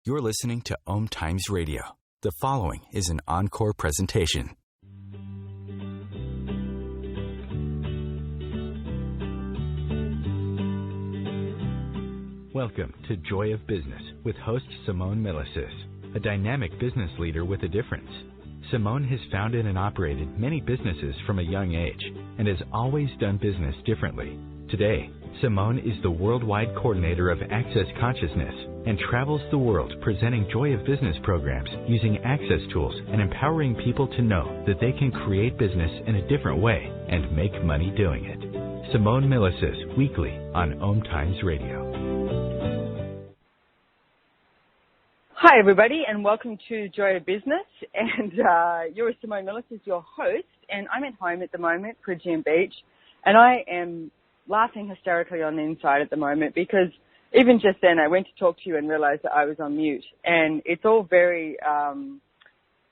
You're listening to OMTimes Radio. The following is an encore presentation. Welcome to Joy of Business with host Simone Milasas, a dynamic business leader with a difference. Simone has founded and operated many businesses from a young age and has always done business differently. Today, Simone is the worldwide coordinator of Access Consciousness and travels the world presenting Joy of Business programs using access tools and empowering people to know that they can create business in a different way and make money doing it. Simone Milasas, weekly on OMTimes Radio. Hi, everybody, and welcome to Joy of Business. And you're Simone Milasas, your host, and I'm at home at the moment, Fijian Beach, and I am laughing hysterically on the inside at the moment because even just then I went to talk to you and realized that I was on mute. And it's all very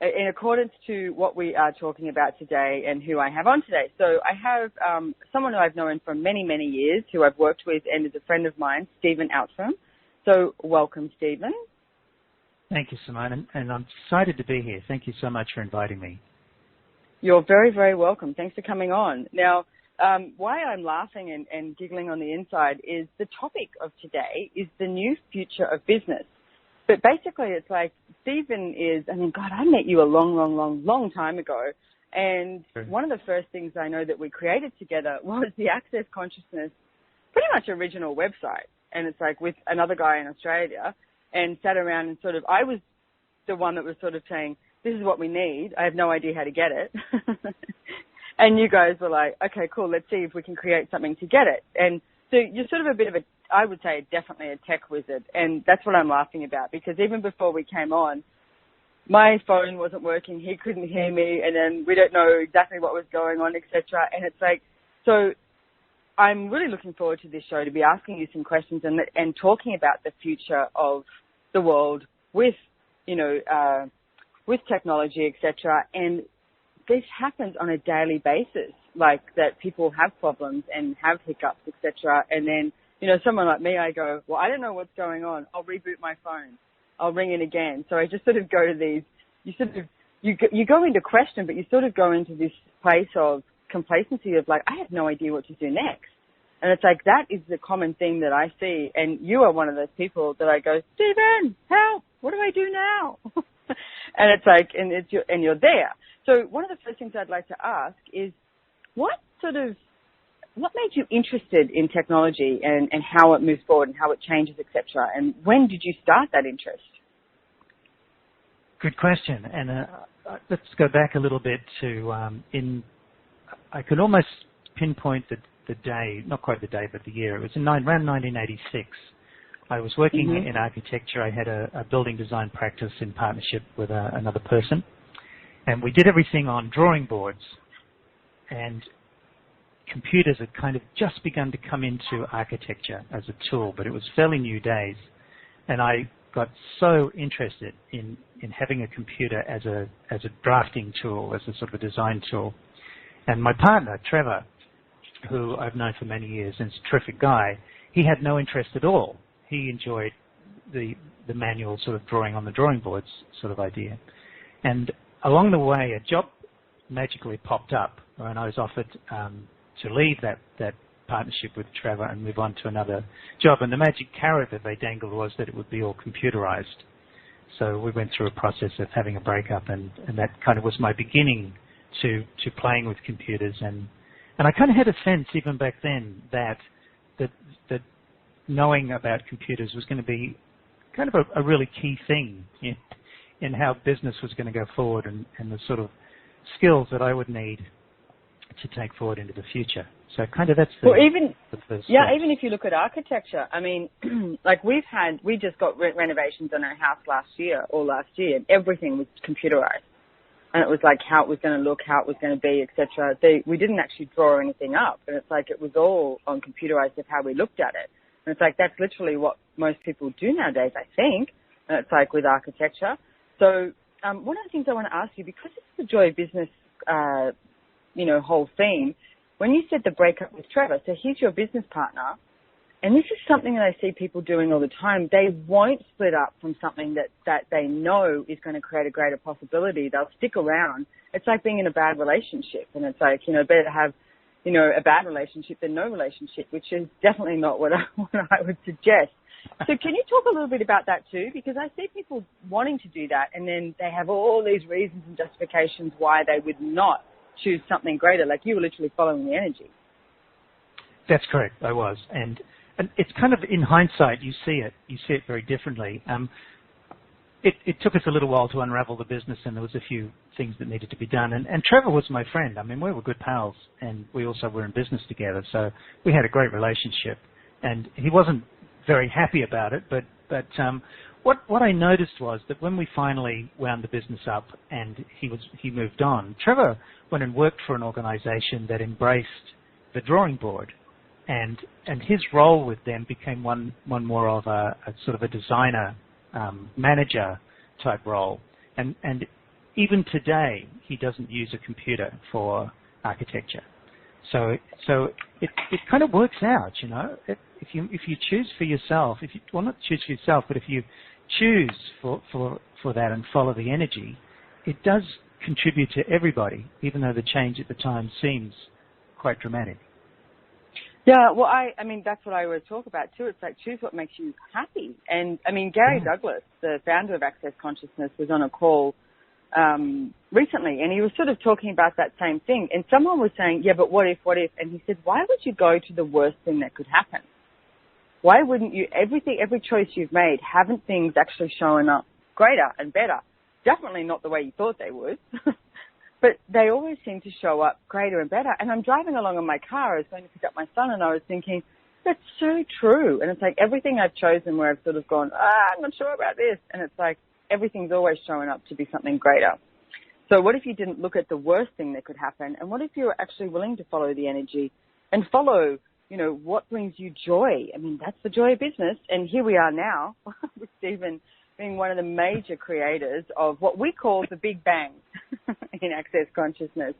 in accordance to what we are talking about today and who I have on today. So I have someone who I've known for many, many years, who I've worked with and is a friend of mine, Stephen Outram. So welcome, Stephen. Thank you, Simone, and I'm excited to be here. Thank you so much for inviting me. You're very, very welcome. Thanks for coming on. Now, why I'm laughing and giggling on the inside is the topic of today is the new future of business. But basically, it's like Stephen is, God, I met you a long time ago. And one of the first things I know that we created together was the Access Consciousness, pretty much original website. And it's like with another guy in Australia, and sat around and sort of, I was the one that was sort of saying, this is what we need. I have no idea how to get it. And you guys were like, okay, cool, let's see if we can create something to get it. And so you're sort of a bit of I would say definitely a tech wizard. And that's what I'm laughing about, because even before we came on, my phone wasn't working, he couldn't hear me, and then we don't know exactly what was going on, etc. And it's like, so I'm really looking forward to this show to be asking you some questions and talking about the future of the world with, with technology, etc. And this happens on a daily basis, like that people have problems and have hiccups, etc. And then, someone like me, I go, well, I don't know what's going on. I'll reboot my phone. I'll ring in again. So I just sort of go to these, you go into question, but you sort of go into this place of complacency of like, I have no idea what to do next. And it's like, that is the common thing that I see. And you are one of those people that I go, Stephen, help, what do I do now? And it's like, and you're there. So one of the first things I'd like to ask is, what made you interested in technology and how it moves forward and how it changes, etc.? And when did you start that interest? Good question. And let's go back a little bit to, I could almost pinpoint the day, not quite the day, but the year. It was around 1986. I was working in architecture. I had a building design practice in partnership with another person. And we did everything on drawing boards. And computers had kind of just begun to come into architecture as a tool, but it was fairly new days. And I got so interested in having a computer as a drafting tool, as a sort of a design tool. And my partner, Trevor, who I've known for many years and is a terrific guy, he had no interest at all. He enjoyed the manual sort of drawing on the drawing boards sort of idea. And along the way, a job magically popped up, and I was offered to leave that partnership with Trevor and move on to another job. And the magic carrot that they dangled was that it would be all computerized. So we went through a process of having a breakup, and that kind of was my beginning to playing with computers. And I kind of had a sense even back then that knowing about computers was going to be kind of a really key thing in how business was going to go forward and the sort of skills that I would need to take forward into the future. So kind of that's the first step. Even if you look at architecture, I mean, like we just got renovations on our house last year, and everything was computerized. And it was like how it was going to look, how it was going to be, etc. We didn't actually draw anything up. And it's like it was all on computerized of how we looked at it. And it's like that's literally what most people do nowadays, I think. And it's like with architecture. So one of the things I want to ask you, because it's the Joy of Business, whole theme, when you said the breakup with Trevor, so he's your business partner, And this is something that I see people doing all the time. They won't split up from something that they know is going to create a greater possibility. They'll stick around. It's like being in a bad relationship. And it's like, better to have, a bad relationship than no relationship, which is definitely not what I would suggest. So can you talk a little bit about that too? Because I see people wanting to do that, and then they have all these reasons and justifications why they would not choose something greater. Like you were literally following the energy. That's correct. I was. And it's kind of, in hindsight, you see it very differently. It took us a little while to unravel the business, and there was a few things that needed to be done. And Trevor was my friend. I mean, we were good pals, and we also were in business together, so we had a great relationship. And he wasn't very happy about it, but what I noticed was that when we finally wound the business up and he moved on, Trevor went and worked for an organization that embraced the drawing board. And his role with them became one more of a sort of a designer, manager type role. And even today, he doesn't use a computer for architecture. So it kind of works out, If you choose for yourself, not choose for yourself, but if you choose for that and follow the energy, it does contribute to everybody, even though the change at the time seems quite dramatic. Yeah, well, I mean, that's what I always talk about too. It's like, choose what makes you happy. And I mean, Gary Douglas, the founder of Access Consciousness, was on a call recently, and he was sort of talking about that same thing. And someone was saying, yeah, but what if? And he said, why would you go to the worst thing that could happen? Why wouldn't you, every choice you've made, haven't things actually shown up greater and better? Definitely not the way you thought they would. But they always seem to show up greater and better. And I'm driving along in my car. I was going to pick up my son, and I was thinking, that's so true. And it's like everything I've chosen where I've sort of gone, I'm not sure about this. And it's like everything's always showing up to be something greater. So what if you didn't look at the worst thing that could happen? And what if you were actually willing to follow the energy and follow, what brings you joy? I mean, that's the joy of business. And here we are now with Stephen being one of the major creators of what we call the Big Bang in Access Consciousness.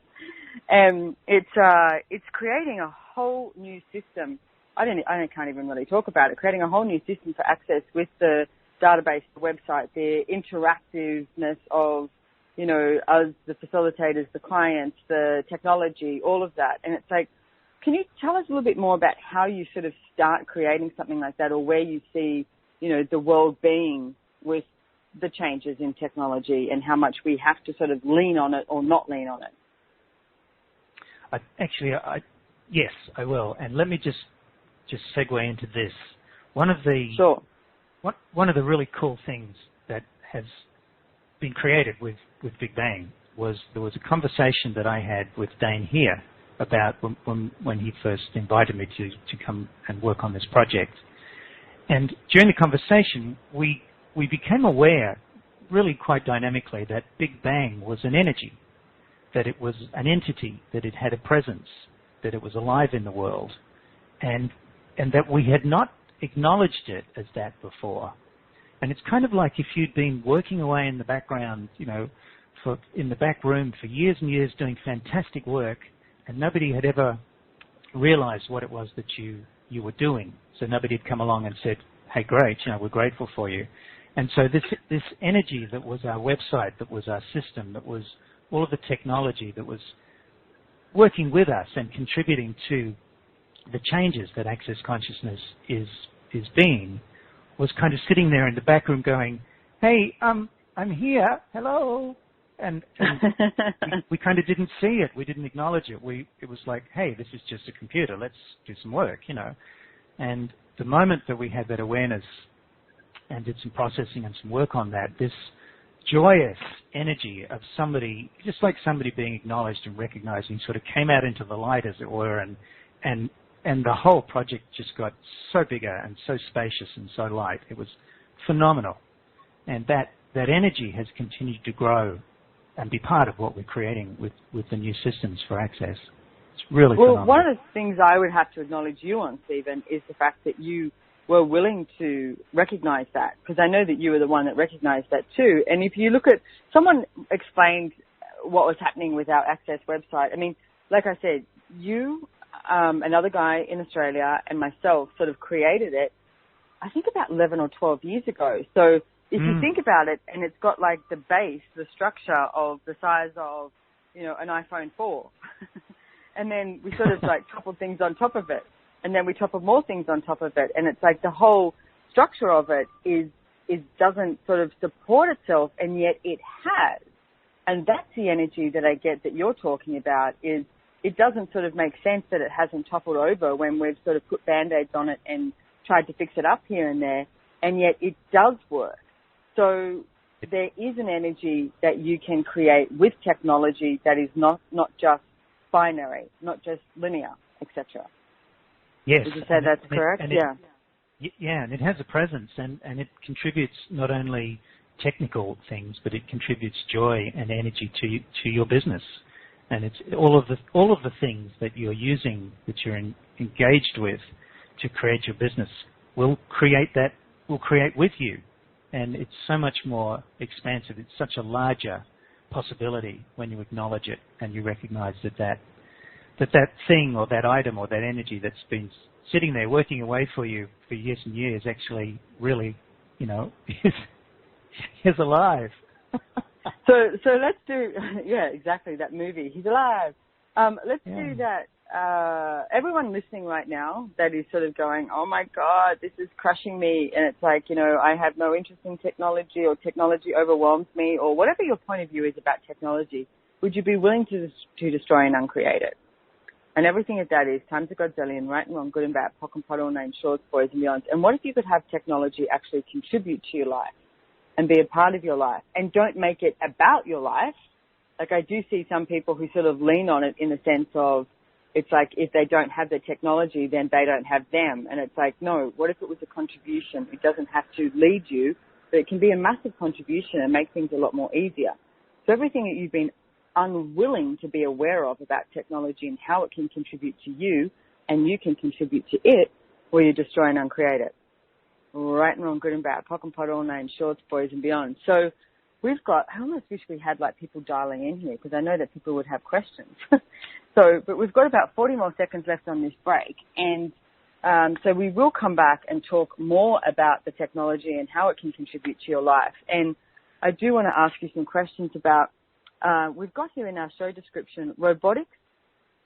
And it's creating a whole new system. I can't even really talk about it. Creating a whole new system for access with the database, the website, the interactiveness of, us, the facilitators, the clients, the technology, all of that. And it's like, can you tell us a little bit more about how you sort of start creating something like that, or where you see, the world being with the changes in technology and how much we have to sort of lean on it or not lean on it? Yes, I will. And let me just segue into this. One of the really cool things that has been created with Big Bang was there was a conversation that I had with Dane here about when he first invited me to come and work on this project. And during the conversation, we became aware really quite dynamically that Big Bang was an energy, that it was an entity, that it had a presence, that it was alive in the world, and that we had not acknowledged it as that before. And it's kind of like if you'd been working away in the background, in the back room for years and years doing fantastic work, and nobody had ever realized what it was that you were doing. So nobody had come along and said, hey, great, we're grateful for you. And so this energy that was our website, that was our system, that was all of the technology that was working with us and contributing to the changes that Access Consciousness is being, was kind of sitting there in the back room going, hey, I'm here, hello. And we kind of didn't see it. We didn't acknowledge it. It was like, hey, this is just a computer. Let's do some work, And the moment that we had that awareness and did some processing and some work on that, this joyous energy of somebody, just like somebody being acknowledged and recognizing, sort of came out into the light, as it were, and the whole project just got so bigger and so spacious and so light. It was phenomenal. And that energy has continued to grow and be part of what we're creating with the new systems for access. It's really phenomenal. Well, one of the things I would have to acknowledge you on, Stephen, is the fact that you were willing to recognize that, because I know that you were the one that recognized that too. And if you look at, someone explained what was happening with our Access website. I mean, like I said, you another guy in Australia and myself sort of created it, I think about 11 or 12 years ago. So if you think about it, and it's got like the base, the structure of the size of, an iPhone 4. And then we sort of like toppled things on top of it. And then we toppled more things on top of it. And it's like the whole structure of it doesn't sort of support itself, and yet it has. And that's the energy that I get that you're talking about, is it doesn't sort of make sense that it hasn't toppled over when we've sort of put Band-Aids on it and tried to fix it up here and there, and yet it does work. So there is an energy that you can create with technology that is not just binary, not just linear, etc. Yes. Would you say that's correct? Yeah, and it has a presence, and it contributes not only technical things, but it contributes joy and energy to your business. And it's all of the things that you're using, that you're engaged with to create your business will create with you. And it's so much more expansive. It's such a larger possibility when you acknowledge it and you recognize that thing or that item or that energy that's been sitting there working away for you for years and years actually really, is alive. So let's do, exactly, that movie, He's Alive. Let's do that. Everyone listening right now that is sort of going, oh my God, this is crushing me. And it's like, I have no interest in technology, or technology overwhelms me, or whatever your point of view is about technology. Would you be willing to destroy and uncreate it? And everything of that is times a godzillion, right and wrong, good and bad, POC and POD, all names, shorts, boys and beyonds. And what if you could have technology actually contribute to your life and be a part of your life, and don't make it about your life? Like, I do see some people who sort of lean on it in the sense of, it's like if they don't have the technology, then they don't have them. And it's like, no, what if it was a contribution? It doesn't have to lead you, but it can be a massive contribution and make things a lot more easier. So everything that you've been unwilling to be aware of about technology and how it can contribute to you, and you can contribute to it, well, you destroy and uncreate it. Right and wrong, good and bad, POC and POD, all names, shorts, boys and beyond. So we've got, I almost wish we had like people dialing in here, because I know that people would have questions. But we've got about 40 more seconds left on this break. And so we will come back and talk more about the technology and how it can contribute to your life. And I do want to ask you some questions about, we've got here in our show description, robotics,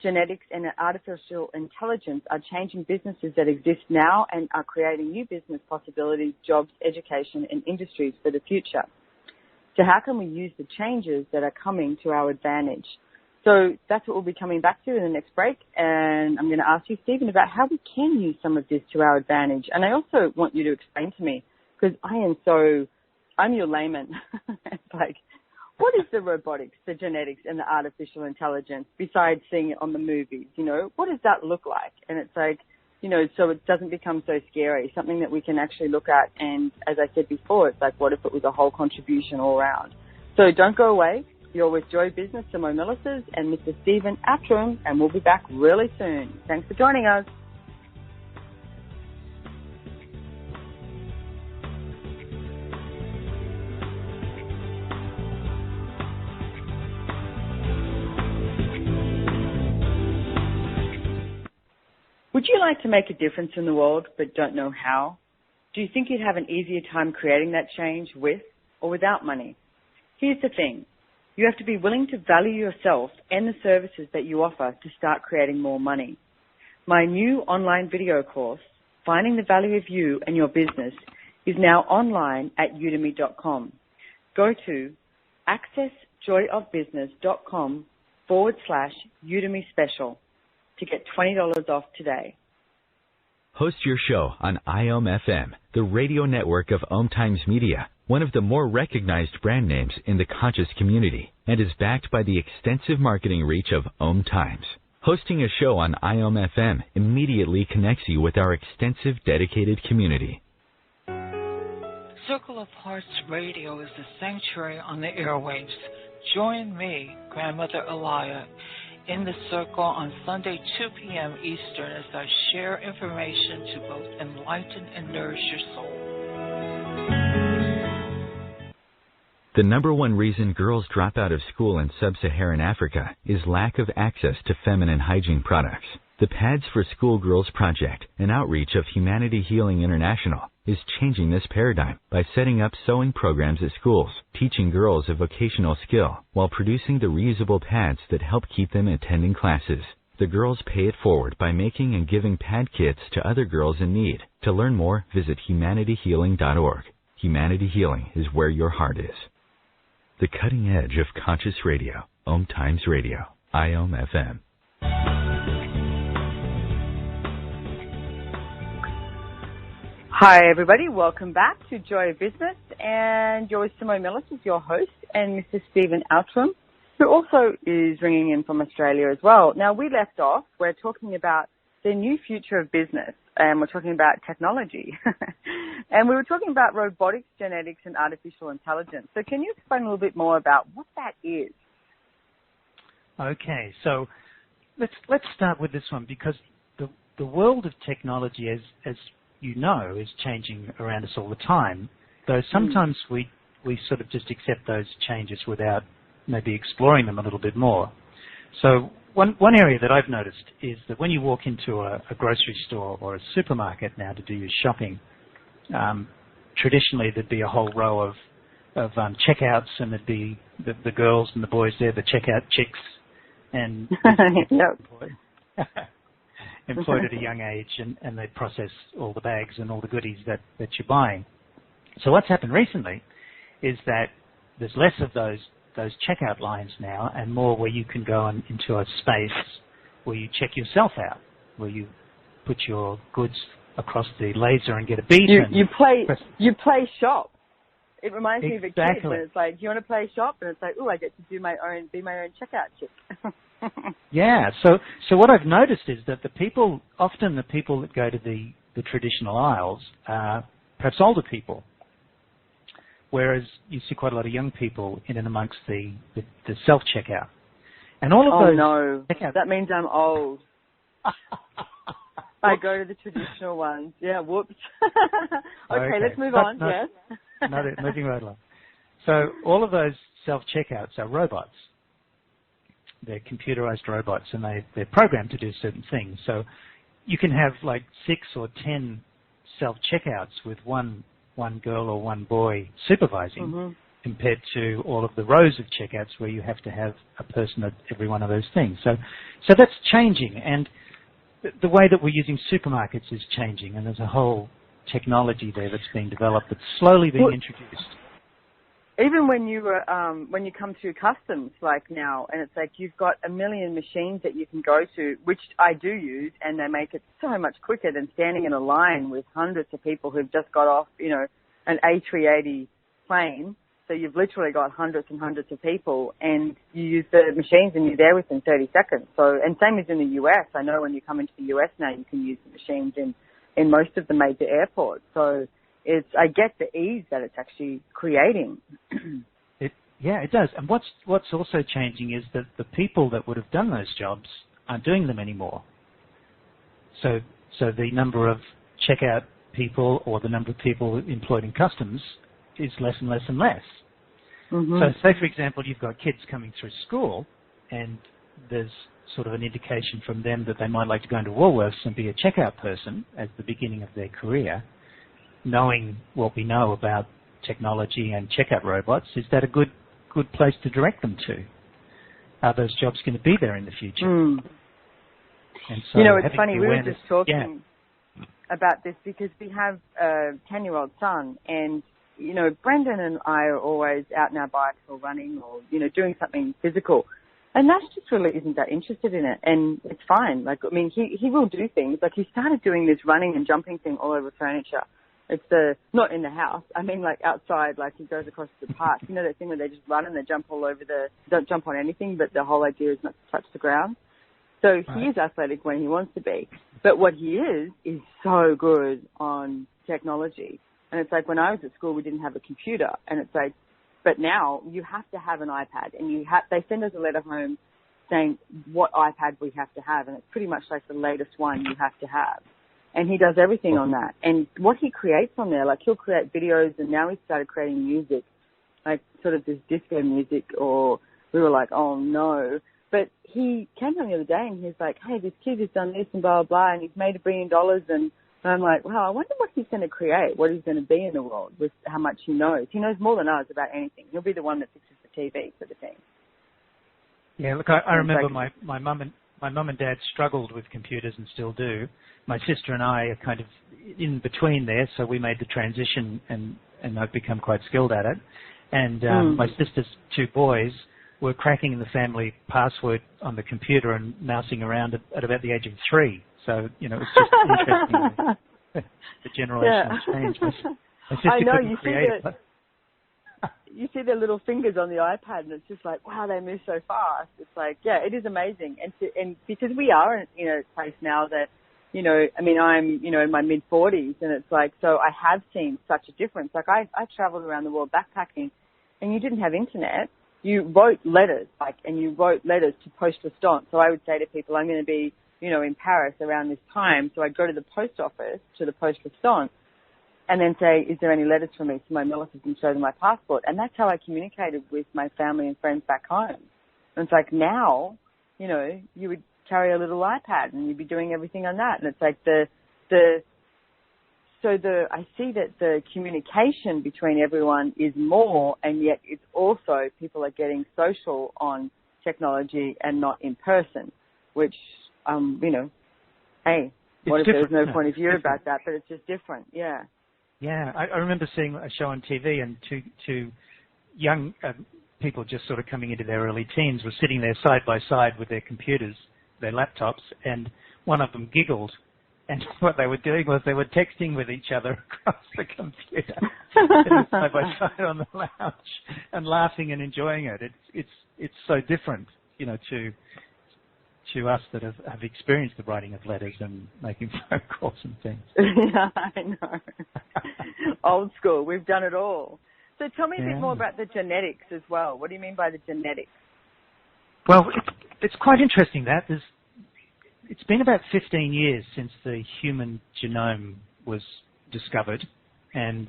genetics, and artificial intelligence are changing businesses that exist now and are creating new business possibilities, jobs, education, and industries for the future. So how can we use the changes that are coming to our advantage? So that's what we'll be coming back to in the next break. And I'm going to ask you, Stephen, about how we can use some of this to our advantage. And I also want you to explain to me, because I'm your layman. It's like, what is the robotics, the genetics, and the artificial intelligence besides seeing it on the movies? What does that look like? And it's like, so it doesn't become so scary, something that we can actually look at. And as I said before, it's like, what if it was a whole contribution all around? So don't go away. You're with Joy Business, Simone Milasas, and Mr. Stephen Outram, and we'll be back really soon. Thanks for joining us. Would you like to make a difference in the world but don't know how? Do you think you'd have an easier time creating that change with or without money? Here's the thing. You have to be willing to value yourself and the services that you offer to start creating more money. My new online video course, Finding the Value of You and Your Business, is now online at udemy.com. Go to accessjoyofbusiness.com/Udemy special to get $20 off today. Host your show on IOM-FM, the radio network of OMTimes Media, one of the more recognized brand names in the conscious community, and is backed by the extensive marketing reach of OMTimes. Hosting a show on IOM-FM immediately connects you with our extensive dedicated community. Circle of Hearts Radio is the sanctuary on the airwaves. Join me, Grandmother Elia, in the circle on Sunday, 2 p.m. Eastern, as I share information to both enlighten and nourish your soul. The number one reason girls drop out of school in sub-Saharan Africa is lack of access to feminine hygiene products. The Pads for Schoolgirls project, an outreach of Humanity Healing International, is changing this paradigm by setting up sewing programs at schools, teaching girls a vocational skill, while producing the reusable pads that help keep them attending classes. The girls pay it forward by making and giving pad kits to other girls in need. To learn more, visit humanityhealing.org. Humanity Healing is where your heart is. The cutting edge of conscious radio. OMTimes Radio. IOM FM. Hi, everybody. Welcome back to Joy of Business. And you're with Simone Milasas, your host, and Mr. Stephen Outram, who also is ringing in from Australia as well. Now, we left off. We're talking about the new future of business, and we're talking about technology. And we were talking about robotics, genetics, and artificial intelligence. So can you explain a little bit more about what that is? Okay, so let's start with this one, because the world of technology, as you know, is changing around us all the time, though sometimes we sort of just accept those changes without maybe exploring them a little bit more. So one area that I've noticed is that when you walk into a grocery store or a supermarket now to do your shopping, traditionally there'd be a whole row of checkouts, and there'd be the girls and the boys there, the checkout chicks, and employed at a young age, and they process all the bags and all the goodies that you're buying. So what's happened recently is that there's less of those checkout lines now, and more where you can go into a space where you check yourself out, where you put your goods across the laser and get a beat. You play shop. It reminds me of a kid when it's like, you want to play shop? And it's like, I get to be my own checkout chick. Yeah, so what I've noticed is that often the people that go to the traditional aisles are perhaps older people, whereas you see quite a lot of young people in and amongst the self-checkout. And all of those... Oh, no. That means I'm old. I go to the traditional ones. Yeah, whoops. Okay, let's move on. Yes. No, moving right along. So all of those self-checkouts are robots. They're computerized robots, and they're programmed to do certain things. So you can have like 6 or 10 self-checkouts with one girl or one boy supervising, compared to all of the rows of checkouts where you have to have a person at every one of those things. So that's changing, and the way that we're using supermarkets is changing, and there's a whole technology there that's being developed that's slowly being introduced. Even when you come to customs, like now, and it's like you've got a million machines that you can go to, which I do use, and they make it so much quicker than standing in a line with hundreds of people who've just got off, an A380 plane. So you've literally got hundreds and hundreds of people, and you use the machines, and you're there within 30 seconds. So, and same as in the US. I know when you come into the US now, you can use the machines in most of the major airports. So I get the ease that it's actually creating. It does. And what's also changing is that the people that would have done those jobs aren't doing them anymore. So the number of checkout people, or the number of people employed in customs, is less and less and less. So say, for example, you've got kids coming through school, and there's sort of an indication from them that they might like to go into Woolworths and be a checkout person as the beginning of their career. Knowing what we know about technology and checkout robots, is that a good place to direct them to? Are those jobs going to be there in the future? And so it's funny, we were just talking about this because we have a 10-year-old son, and, Brendan and I are always out on our bikes or running or, doing something physical. And Nash just really isn't that interested in it, and it's fine. He will do things. Like, he started doing this running and jumping thing all over furniture. It's not in the house. Outside, like he goes across the park. You know that thing where they just run and they jump all over don't jump on anything, but the whole idea is not to touch the ground. So he is athletic when he wants to be. But what he is so good on technology. And it's like when I was at school, we didn't have a computer. And it's like, but now you have to have an iPad. And they send us a letter home saying what iPad we have to have. And it's pretty much like the latest one you have to have. And he does everything on that. And what he creates on there, like he'll create videos, and now he's started creating music, like sort of this disco music, or we were like, oh no. But he came home the other day and he's like, hey, this kid has done this and blah, blah, blah, and he's made $1 billion. And I'm like, wow, I wonder what he's going to create, what he's going to be in the world with how much he knows. He knows more than us about anything. He'll be the one that fixes the TV for the team. Yeah, look, I remember my mum and dad struggled with computers and still do. My sister and I are kind of in between there, so we made the transition and I've become quite skilled at it. And my sister's 2 boys were cracking the family password on the computer and mousing around at about the age of 3. So, it's just interesting the generational change. My sister I know, couldn't create it. You see their little fingers on the iPad, and it's just like, wow, they move so fast. It's like, yeah, it is amazing. And because we are in a place now that, I'm, in my mid-40s, and it's like, so I have seen such a difference. Like, I traveled around the world backpacking, and you didn't have internet. You wrote letters, and you wrote letters to poste restante. So I would say to people, I'm going to be, in Paris around this time. So I'd go to the post office, to the poste restante, and then say, is there any letters for me? So my Milasas can show them my passport. And that's how I communicated with my family and friends back home. And it's like now, you would carry a little iPad and you'd be doing everything on that. And it's like I see that the communication between everyone is more, and yet it's also people are getting social on technology and not in person, which, hey, what if there's no point of view about that, but it's just different, yeah. Yeah, I remember seeing a show on TV, and two young people just sort of coming into their early teens were sitting there side by side with their computers, their laptops, and one of them giggled. And what they were doing was they were texting with each other across the computer, side by side on the lounge, and laughing and enjoying it. It's so different, to us that have experienced the writing of letters and making phone calls and things. Yeah, I know. Old school. We've done it all. So tell me a bit more about the genetics as well. What do you mean by the genetics? Well, it's quite interesting that it's been about 15 years since the human genome was discovered, and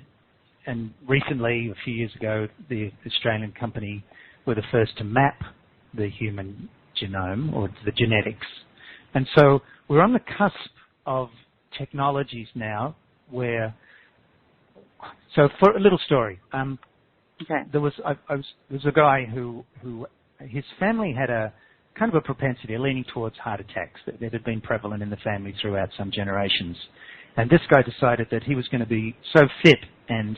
recently, a few years ago, the Australian company were the first to map the human genome, or the genetics. And so we're on the cusp of technologies now where, so for a little story, there was a guy who his family had a kind of a propensity, leaning towards heart attacks that had been prevalent in the family throughout some generations. And this guy decided that he was going to be so fit and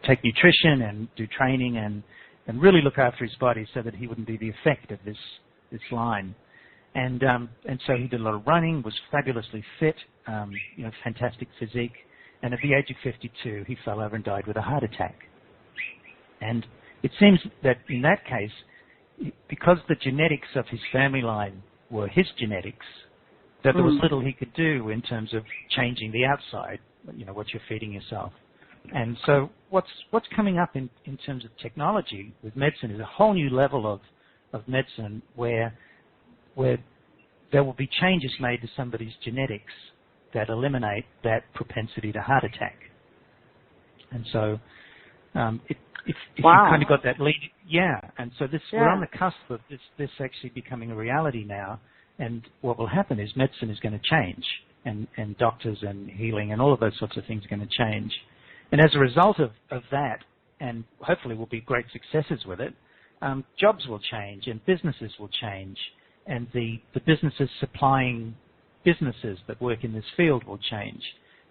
take nutrition and do training and really look after his body so that he wouldn't be the effect of this line. And so he did a lot of running, was fabulously fit, fantastic physique. And at the age of 52, he fell over and died with a heart attack. And it seems that in that case, because the genetics of his family line were his genetics, that there was little he could do in terms of changing the outside, what you're feeding yourself. And so what's coming up in terms of technology with medicine is a whole new level of medicine where there will be changes made to somebody's genetics that eliminate that propensity to heart attack. And so if you kind of got that lead, and so we're on the cusp of this actually becoming a reality now, and what will happen is medicine is going to change, and doctors and healing and all of those sorts of things are going to change. And as a result of that, and hopefully will be great successes with it, jobs will change and businesses will change, and the businesses supplying businesses that work in this field will change,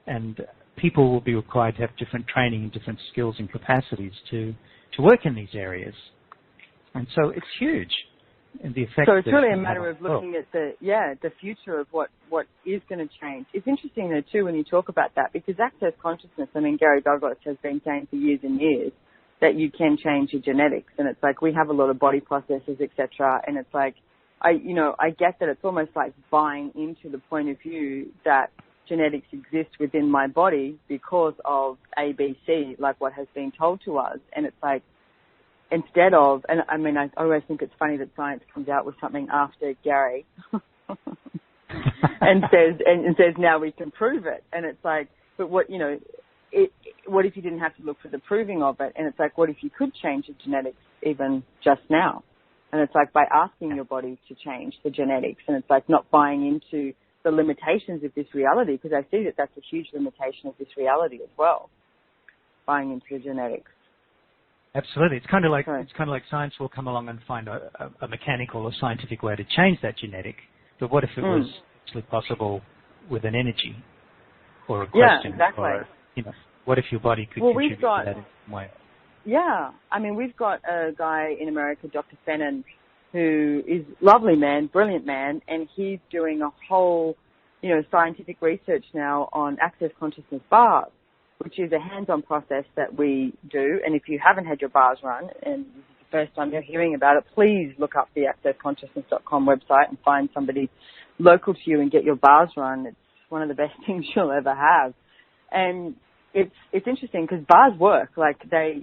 and people will be required to have different training and different skills and capacities to work in these areas. And so it's huge. And the effect. So it's really a matter of looking at the future of what is going to change. It's interesting though too when you talk about that, because access consciousness, Gary Douglas has been saying for years and years that you can change your genetics, and it's like we have a lot of body processes, etc. And it's like I get that it's almost like buying into the point of view that genetics exist within my body because of ABC, like what has been told to us, and it's like, instead of, and I always think it's funny that science comes out with something after Gary and says now we can prove it, and it's like, but what if you didn't have to look for the proving of it? And it's like, what if you could change your genetics even just now? And it's like by asking your body to change the genetics, and it's like not buying into the limitations of this reality, because I see that that's a huge limitation of this reality as well, buying into the genetics. Absolutely. It's kind of like science will come along and find a mechanical or scientific way to change that genetic. But what if it was actually possible with an energy or a question? Yeah, exactly. Or, what if your body could contribute to that in some way? Yeah. I mean, we've got a guy in America, Dr. Fennon, who is a lovely man, brilliant man, and he's doing a whole, scientific research now on access consciousness bars, which is a hands-on process that we do. And if you haven't had your bars run, and this is the first time you're hearing about it, please look up the accessconsciousness.com website and find somebody local to you and get your bars run. It's one of the best things you'll ever have. And it's interesting because bars work. Like they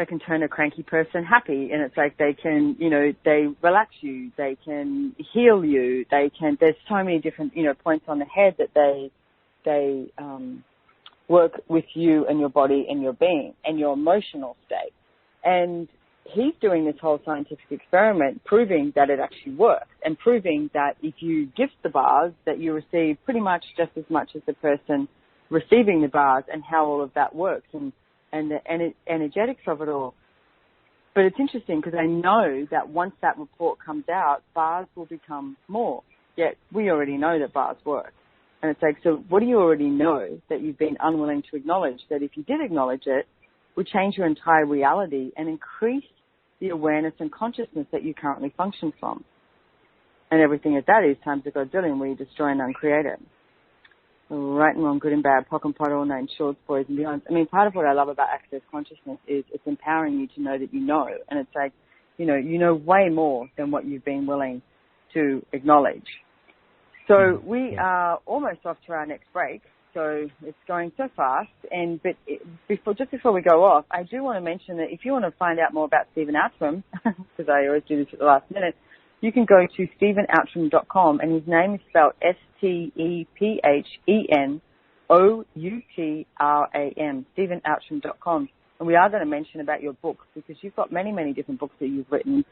can turn a cranky person happy, and it's like they can, they relax you, they can heal you, there's so many different, points on the head that they work with you and your body and your being and your emotional state. And he's doing this whole scientific experiment proving that it actually works, and proving that if you gift the bars, that you receive pretty much just as much as the person receiving the bars, and how all of that works and the energetics of it all. But it's interesting because I know that once that report comes out, bars will become more. Yet we already know that bars work. And it's like, so what do you already know that you've been unwilling to acknowledge, that if you did acknowledge it, would change your entire reality and increase the awareness and consciousness that you currently function from? And everything at that is times a godzillion, where you destroy and uncreate it. Right and wrong, good and bad, pock and pot, all named shorts, boys and beyonds. I mean, part of what I love about access consciousness is it's empowering you to know that you know. And it's like, you know way more than what you've been willing to acknowledge. So we are almost off to our next break. So it's going so fast. But before we go off, I do want to mention that if you want to find out more about Stephen Outram, because I always do this at the last minute, you can go to StephenOutram.com, and his name is spelled StephenOutram, StephenOutram.com. And we are going to mention about your book, because you've got many, many different books that you've written.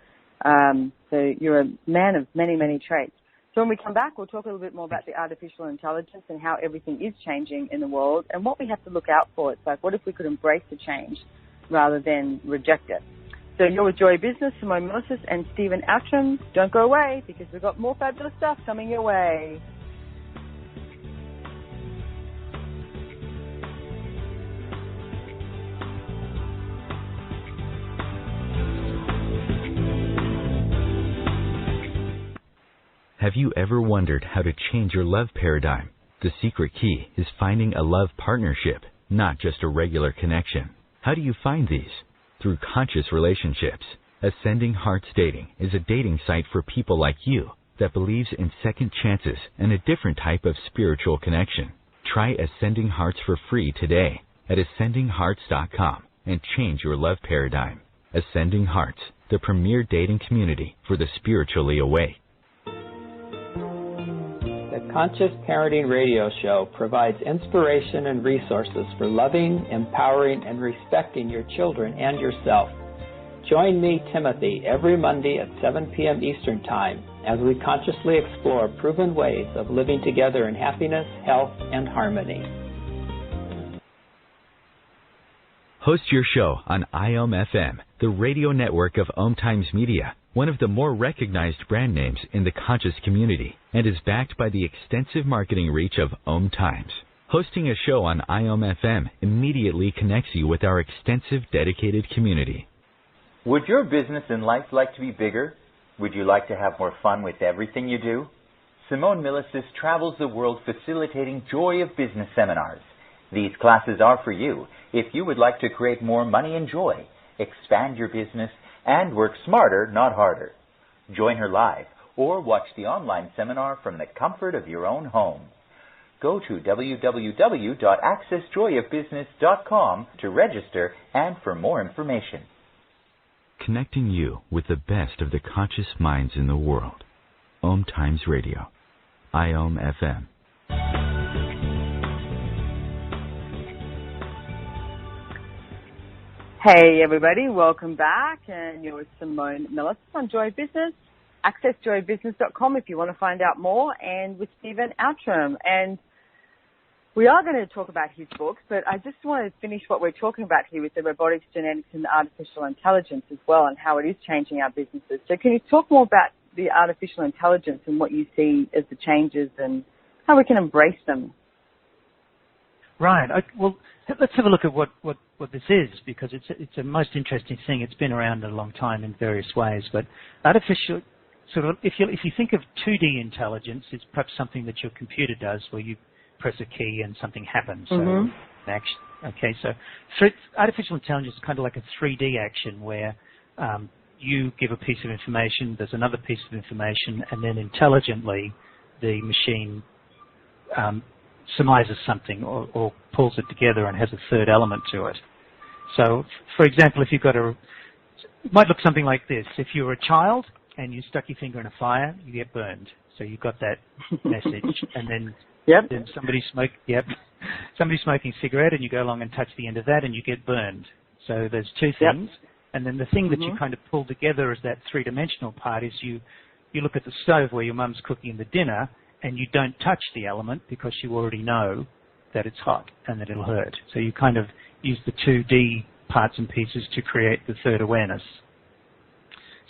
So you're a man of many, many traits. So when we come back, we'll talk a little bit more about the artificial intelligence and how everything is changing in the world and what we have to look out for. It's like, what if we could embrace the change rather than reject it? So you're with Joy Business, Simone Milasas and Stephen Outram. Don't go away, because we've got more fabulous stuff coming your way. Have you ever wondered how to change your love paradigm? The secret key is finding a love partnership, not just a regular connection. How do you find these? Through conscious relationships. Ascending Hearts Dating is a dating site for people like you that believes in second chances and a different type of spiritual connection. Try Ascending Hearts for free today at ascendinghearts.com and change your love paradigm. Ascending Hearts, the premier dating community for the spiritually awake. The Conscious Parenting Radio Show provides inspiration and resources for loving, empowering, and respecting your children and yourself. Join me, Timothy, every Monday at 7 p.m. Eastern Time as we consciously explore proven ways of living together in happiness, health, and harmony. Host your show on IOM-FM, the radio network of OMTimes Media, one of the more recognized brand names in the conscious community, and is backed by the extensive marketing reach of OMTimes. Hosting a show on IOM-FM immediately connects you with our extensive dedicated community. Would your business and life like to be bigger? Would you like to have more fun with everything you do? Simone Milasas travels the world facilitating Joy of Business seminars. These classes are for you if you would like to create more money and joy, expand your business, and work smarter, not harder. Join her live or watch the online seminar from the comfort of your own home. Go to www.accessjoyofbusiness.com to register and for more information. Connecting you with the best of the conscious minds in the world. OMTimes Radio. IOM-FM. Hey everybody, welcome back, and you're with Simone Milasas on Joy Business. Access joybusiness.com if you want to find out more, and with Stephen Outram. And we are going to talk about his books, but I just want to finish what we're talking about here with the robotics, genetics, and the artificial intelligence as well, and how it is changing our businesses. So can you talk more about the artificial intelligence and what you see as the changes and how we can embrace them? Right. Well, let's have a look at what this is, because it's a most interesting thing. It's been around a long time in various ways, but artificial, sort of, if you think of 2D intelligence, it's perhaps something that your computer does, where you press a key and something happens. So action. Okay, so artificial intelligence is kind of like a 3D action where you give a piece of information, there's another piece of information, and then intelligently the machine surmises something or pulls it together and has a third element to it. So, for example, if you've got it might look something like this. If you were a child and you stuck your finger in a fire, you get burned. So you got that message, and then then somebody's smoking a cigarette, and you go along and touch the end of that, and you get burned. So there's two things, and then the thing that you kind of pull together as that three-dimensional part is you look at the stove where your mum's cooking the dinner, and you don't touch the element because you already know that it's hot and that it'll hurt. So you kind of use the 2D parts and pieces to create the third awareness.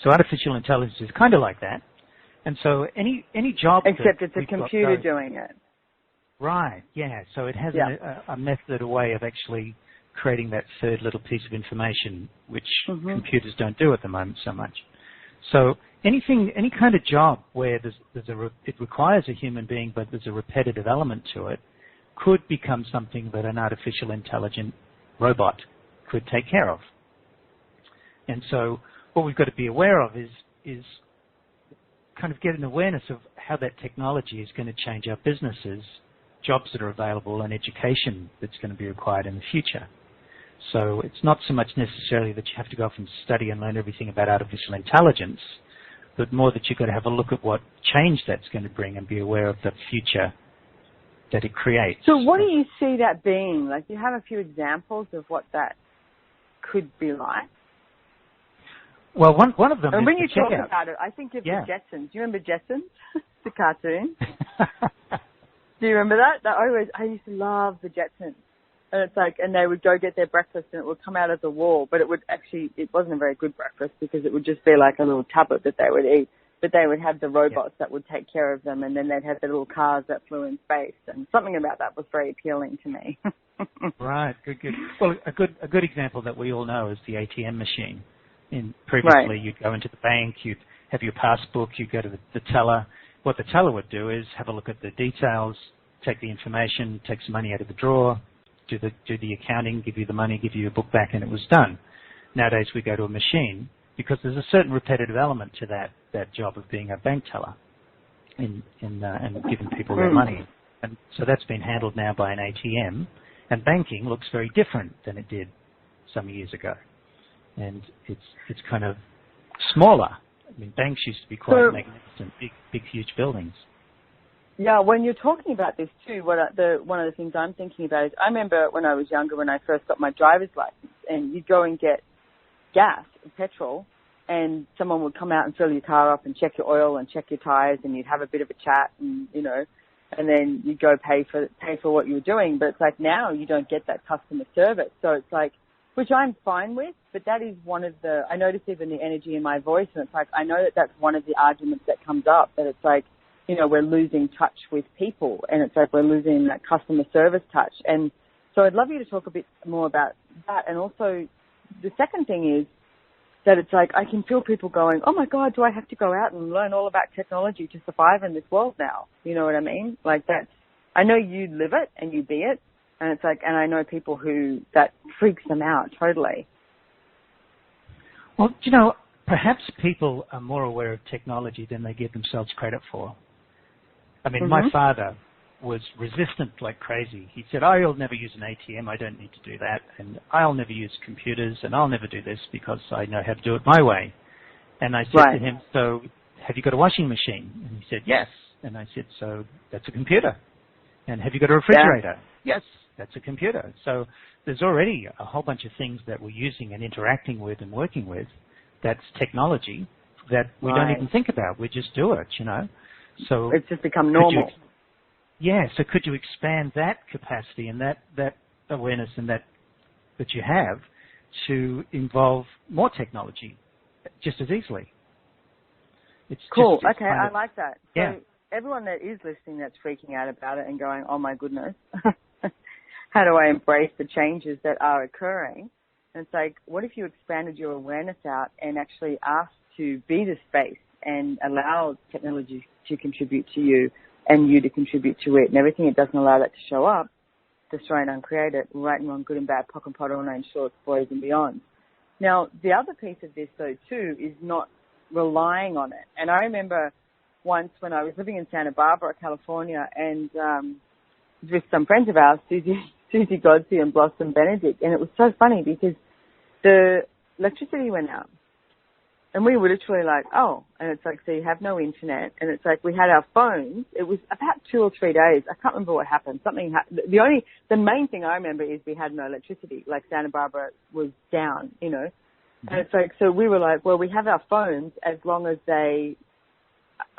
So artificial intelligence is kind of like that. And so any job... Except it's a computer doing it. Right, yeah. So it has a method, a way of actually creating that third little piece of information, which computers don't do at the moment so much. So any kind of job where it requires a human being, but there's a repetitive element to it, could become something that an artificial intelligent robot could take care of. And so what we've got to be aware of is kind of get an awareness of how that technology is going to change our businesses, jobs that are available, and education that's going to be required in the future. So it's not so much necessarily that you have to go off and study and learn everything about artificial intelligence, but more that you've got to have a look at what change that's going to bring and be aware of the future that it creates. So what do you see that being? Like, do you have a few examples of what that could be like? Well, one of them and is when you the talk checkout. about it, I think of the Jetsons. Do you remember Jetsons? The cartoon. Do you remember that? I used to love the Jetsons. And it's like, and they would go get their breakfast and it would come out of the wall, but it wasn't a very good breakfast because it would just be like a little tablet that they would eat. But they would have the robots that would take care of them, and then they'd have the little cars that flew in space, and something about that was very appealing to me. Right, good. Well, a good example that we all know is the ATM machine. Previously, you'd go into the bank, you'd have your passbook, you'd go to the teller. What the teller would do is have a look at the details, take the information, take some money out of the drawer, do the accounting, give you the money, give you your book back, and it was done. Nowadays we go to a machine because there's a certain repetitive element to that job of being a bank teller and giving people their money. And so that's been handled now by an ATM, and banking looks very different than it did some years ago. And it's kind of smaller. I mean, banks used to be quite magnificent, big, huge buildings. Yeah, when you're talking about this too, one of the things I'm thinking about is I remember when I was younger, when I first got my driver's license, and you'd go and get gas, petrol, and someone would come out and fill your car up and check your oil and check your tires, and you'd have a bit of a chat, and and then you'd go pay for what you were doing. But it's like now you don't get that customer service, so it's like, which I'm fine with, but that is one of I notice even the energy in my voice, and it's like I know that's one of the arguments that comes up, that it's like, we're losing touch with people, and it's like we're losing that customer service touch. And so I'd love you to talk a bit more about that. And also the second thing is that it's like I can feel people going, oh my God, do I have to go out and learn all about technology to survive in this world now? You know what I mean? Like I know you live it and you be it, and it's like, and I know people who that freaks them out totally. Well, perhaps people are more aware of technology than they give themselves credit for. I mean, my father was resistant like crazy. He said, I'll never use an ATM. I don't need to do that. And I'll never use computers, and I'll never do this because I know how to do it my way. And I said to him, so have you got a washing machine? And he said, yes. And I said, so that's a computer. And have you got a refrigerator? Yes. That's a computer. So there's already a whole bunch of things that we're using and interacting with and working with that's technology that we don't even think about. We just do it, you know. So it's just become normal. So could you expand that capacity and that awareness and that you have to involve more technology just as easily? It's cool. Just, okay, I like that. Yeah. So everyone that is listening that's freaking out about it and going, oh my goodness, how do I embrace the changes that are occurring? And it's like, what if you expanded your awareness out and actually asked to be the space and allow technology to contribute to you and you to contribute to it, and everything it doesn't allow that to show up, destroy and uncreate it, right and wrong, good and bad, pock and pot, all names, shorts, boys and beyond. Now, the other piece of this, though, too, is not relying on it. And I remember once when I was living in Santa Barbara, California, and with some friends of ours, Susie Godsey and Blossom Benedict, and it was so funny because the electricity went out. And we were literally like, oh, and it's like, so you have no internet, and it's like we had our phones. It was about 2 or 3 days. I can't remember what happened. The main thing I remember is we had no electricity. Like Santa Barbara was down, you know. Mm-hmm. And it's like, so we were like, well, we have our phones as long as they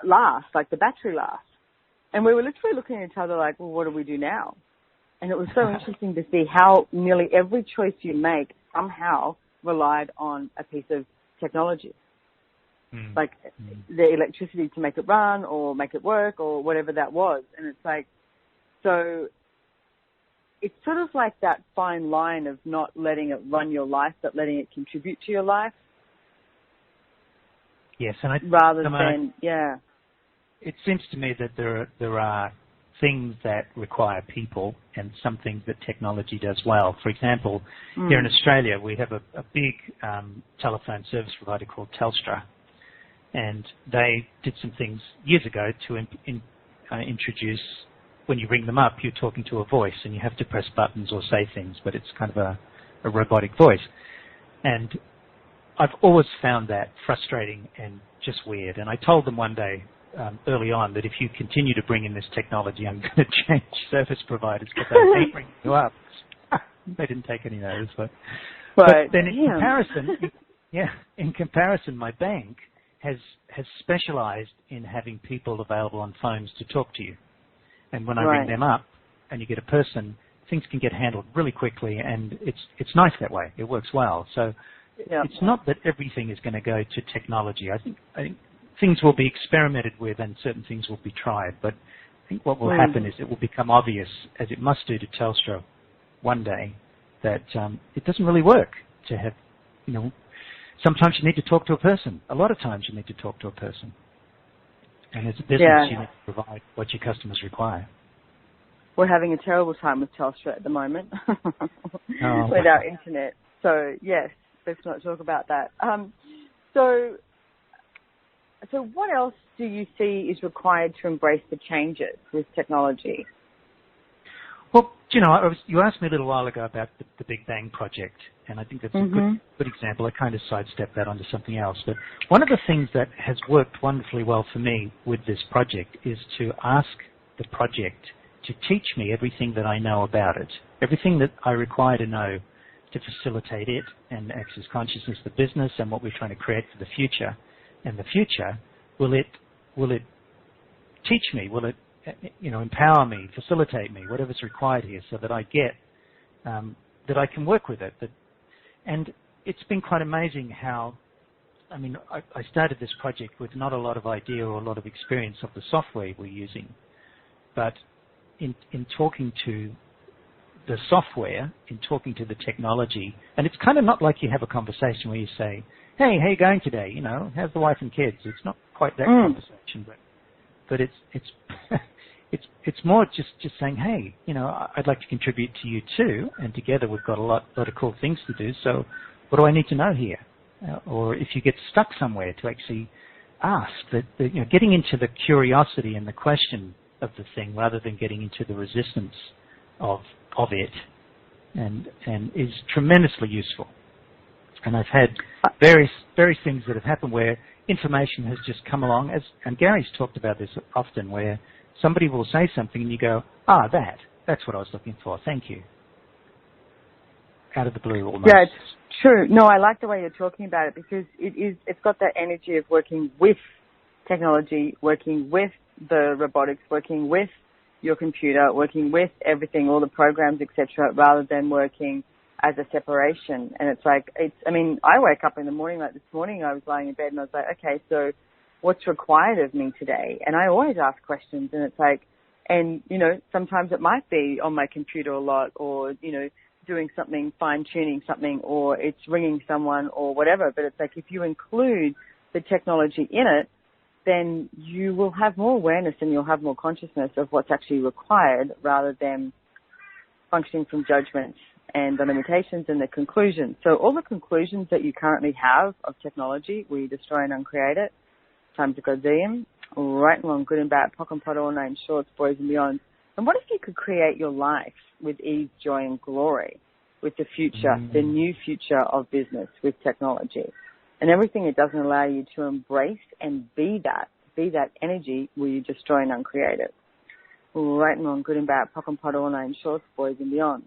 last, like the battery lasts. And we were literally looking at each other like, well, what do we do now? And it was so interesting to see how nearly every choice you make somehow relied on a piece of technology. Like the electricity to make it run or make it work or whatever that was. And it's like, so it's sort of like that fine line of not letting it run your life, but letting it contribute to your life. Yes, and it seems to me that there are things that require people and some things that technology does well. For example, here in Australia, we have a big telephone service provider called Telstra, and they did some things years ago to introduce, when you ring them up, you're talking to a voice, and you have to press buttons or say things, but it's kind of a robotic voice. And I've always found that frustrating and just weird. And I told them one day, early on, that if you continue to bring in this technology, I'm going to change service providers because I hate ringing you up. They didn't take any notice, but then in comparison, my bank has specialized in having people available on phones to talk to you. And when I ring them up and you get a person, things can get handled really quickly, and it's nice that way. It works well. So it's not that everything is going to go to technology. I think things will be experimented with and certain things will be tried, but I think what will happen is it will become obvious, as it must do to Telstra one day, that it doesn't really work to have, sometimes you need to talk to a person. A lot of times you need to talk to a person. And as a business, you need to provide what your customers require. We're having a terrible time with Telstra at the moment with our internet. So, yes, let's not talk about that. So what else do you see is required to embrace the changes with technology? Well, you asked me a little while ago about the Big Bang Project, and I think that's a good example. I kind of sidestepped that onto something else. But one of the things that has worked wonderfully well for me with this project is to ask the project to teach me everything that I know about it, everything that I require to know to facilitate it and Access Consciousness, the business, and what we're trying to create for the future. And the future, will it teach me? Will it, empower me, facilitate me, whatever's required here, so that I get that I can work with it. And it's been quite amazing how, I started this project with not a lot of idea or a lot of experience of the software we're using, but in talking to the software, in talking to the technology, and it's kind of not like you have a conversation where you say, hey, how you going today? How's the wife and kids? It's not quite that conversation, but it's more just saying, hey, I'd like to contribute to you too, and together we've got a lot of cool things to do. So, what do I need to know here? Or if you get stuck somewhere, to actually ask getting into the curiosity and the question of the thing rather than getting into the resistance of it, and is tremendously useful. And I've had various things that have happened where information has just come along, and Gary's talked about this often, where somebody will say something and you go, that. That's what I was looking for. Thank you. Out of the blue, almost. Yeah, it's true. No, I like the way you're talking about it because it's got that energy of working with technology, working with the robotics, working with your computer, working with everything, all the programs, etc., rather than working as a separation. And it's like, I wake up in the morning, like this morning I was lying in bed and I was like, okay, so what's required of me today? And I always ask questions, and it's like, and, sometimes it might be on my computer a lot, or, doing something, fine-tuning something, or it's ringing someone or whatever. But it's like, if you include the technology in it, then you will have more awareness and you'll have more consciousness of what's actually required, rather than functioning from judgments and the limitations and the conclusions. So all the conclusions that you currently have of technology, we destroy and uncreate it, time to go see them, right and wrong, good and bad, pock and pot, all names, shorts, boys and beyond. And what if you could create your life with ease, joy and glory, with the future, the new future of business with technology, and everything it doesn't allow you to embrace and be that energy where you destroy and uncreate it. Right and wrong, good and bad, pock and pot, all names, shorts, boys and beyond.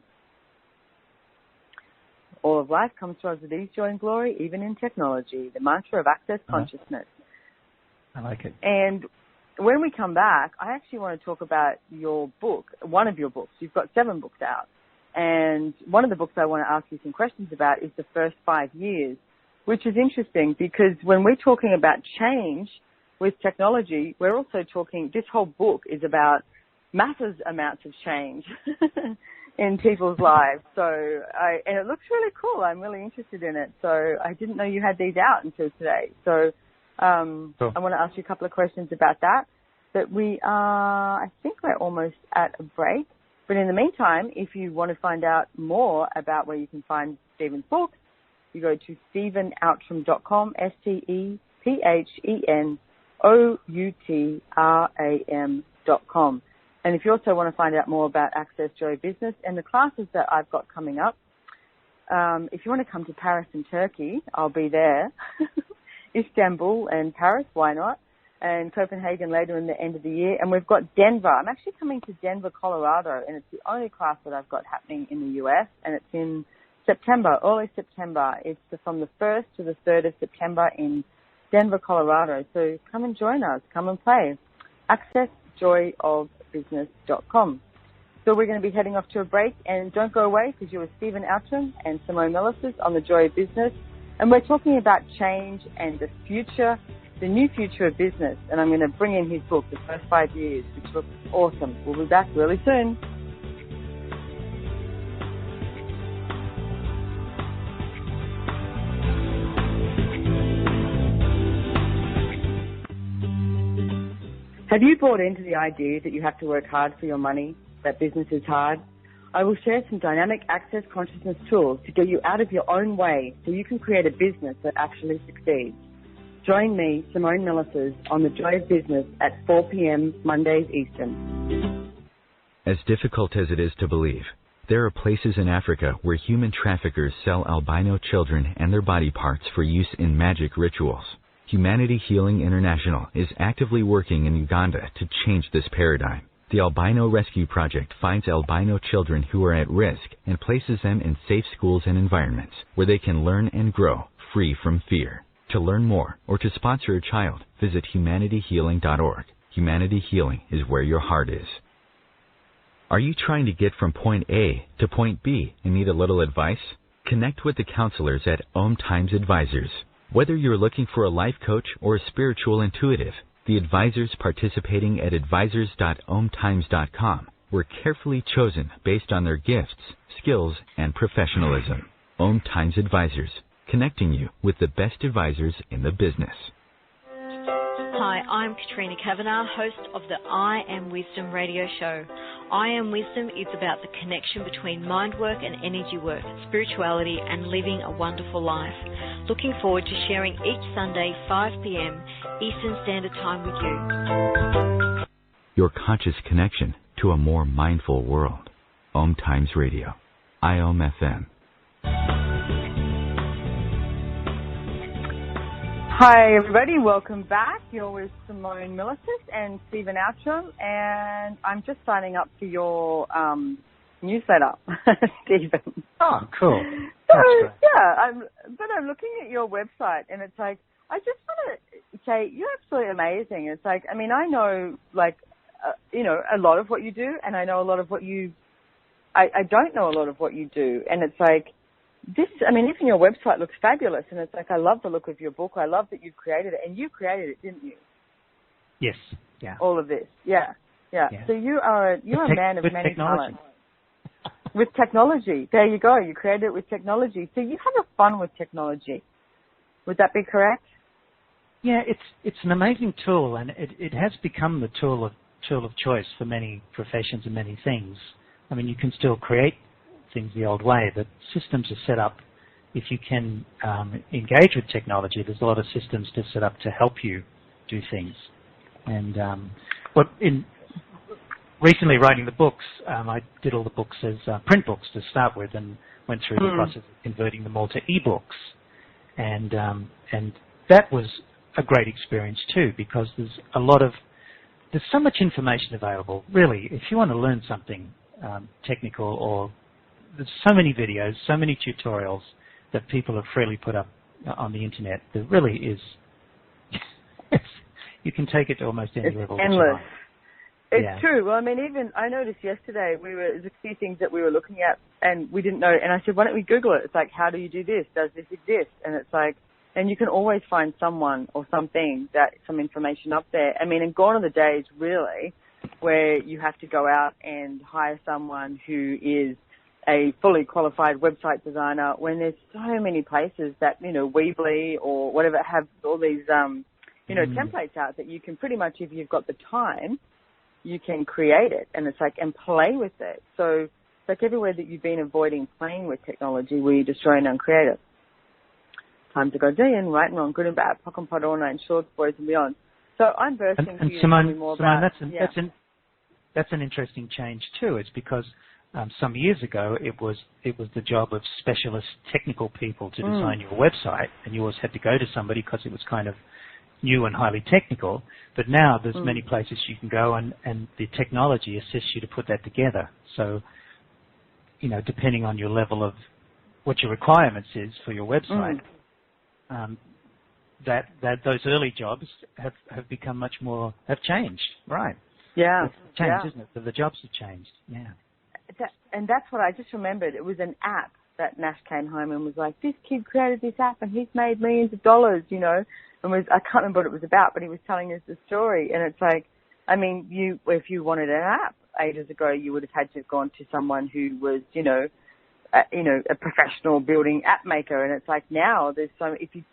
All of life comes to us with ease, joy and glory, even in technology, the mantra of access consciousness. I like it. And when we come back, I actually want to talk about your book, one of your books. You've got 7 books out. And one of the books I want to ask you some questions about is the first 5 years, which is interesting because when we're talking about change with technology, we're also talking, this whole book is about massive amounts of change in people's lives. And it looks really cool. I'm really interested in it. So I didn't know you had these out until today. So I want to ask you a couple of questions about that. But I think we're almost at a break. But in the meantime, if you want to find out more about where you can find Stephen's books, you go to StephenOutram.com, StephenOutram.com. And if you also want to find out more about Access Joy Business and the classes that I've got coming up, if you want to come to Paris and Turkey, I'll be there. Istanbul and Paris, why not? And Copenhagen later in the end of the year. And we've got Denver. I'm actually coming to Denver, Colorado, and it's the only class that I've got happening in the U.S., and it's in September, early September. It's from the 1st to the 3rd of September in Denver, Colorado. So come and join us. Come and play. AccessJoyOfBusiness.com. So we're going to be heading off to a break, and don't go away because you're with Stephen Outram and Simone Milasas on The Joy of Business. And we're talking about change and the future, the new future of business. And I'm going to bring in his book, The First 5 Years, which looks awesome. We'll be back really soon. Have you bought into the idea that you have to work hard for your money, that business is hard? I will share some dynamic access consciousness tools to get you out of your own way so you can create a business that actually succeeds. Join me, Simone Milasas, on The Joy of Business at 4 p.m. Mondays Eastern. As difficult as it is to believe, there are places in Africa where human traffickers sell albino children and their body parts for use in magic rituals. Humanity Healing International is actively working in Uganda to change this paradigm. The Albino Rescue Project finds albino children who are at risk and places them in safe schools and environments where they can learn and grow free from fear. To learn more or to sponsor a child, visit humanityhealing.org. Humanity Healing is where your heart is. Are you trying to get from point A to point B and need a little advice? Connect with the counselors at OMTimes Advisors. Whether you're looking for a life coach or a spiritual intuitive, the advisors participating at advisors.omtimes.com were carefully chosen based on their gifts, skills, and professionalism. OMTimes Advisors, connecting you with the best advisors in the business. Hi, I'm Katrina Kavanagh, host of the I Am Wisdom radio show. I Am Wisdom is about the connection between mind work and energy work, spirituality, and living a wonderful life. Looking forward to sharing each Sunday, 5 p.m. Eastern Standard Time with you. Your conscious connection to a more mindful world. OMTimes Radio. IOM FM. Hi, everybody. Welcome back. You're with Simone Milasas and Stephen Outram, and I'm just signing up for your newsletter, Stephen. Oh, cool. So, yeah, I'm looking at your website, and it's like, I just want to say, you're absolutely amazing. It's like, I mean, I know, like, a lot of what you do, and I know a lot of what I don't know a lot of what you do, and it's like, even your website looks fabulous, and it's like, I love the look of your book. I love that you've created it, and you created it, didn't you? Yes, yeah. All of this, yeah. So you're a man of many talents. With technology, there you go. You created it with technology. So you have fun with technology. Would that be correct? Yeah, it's an amazing tool, and it has become the tool of choice for many professions and many things. I mean, you can still create things the old way, but systems are set up. If you can engage with technology, there's a lot of systems to set up to help you do things. And recently writing the books, I did all the books as print books to start with, and went through the process of converting them all to ebooks, and that was a great experience too, because there's so much information available. Really, if you want to learn something technical, or there's so many videos, so many tutorials that people have freely put up on the internet. There really is. You can take it to almost any level. Endless. It's true. Well, I mean, even I noticed yesterday there's a few things that we were looking at and we didn't know. And I said, why don't we Google it? It's like, how do you do this? Does this exist? And it's like, and you can always find someone or something, some information up there. I mean, and gone are the days really where you have to go out and hire someone who is a fully qualified website designer, when there's so many places that, Weebly or whatever have all these, templates out that you can pretty much, if you've got the time, you can create it, and it's like, and play with it. So it's like everywhere that you've been avoiding playing with technology, we destroy and uncreate it. Time to go in, right and wrong, good and bad, pock and pot, all night, shorts, boys and beyond. So I'm bursting and for you Simone, to tell me more Simone, about... That's an interesting change too. It's because some years ago it was the job of specialist technical people to design your website, and you always had to go to somebody because it was kind of new and highly technical. But now there's many places you can go, and the technology assists you to put that together. So, depending on your level of what your requirements is for your website, that those early jobs have become much more, have changed, right? Yeah. It's changed, isn't it? The jobs have changed, yeah. And that's what I just remembered. It was an app that Nash came home and was like, this kid created this app and he's made millions of dollars, and I can't remember what it was about, but he was telling us the story. And it's like, I mean, if you wanted an app ages ago, you would have had to have gone to someone who was, a professional building app maker. And it's like, now there's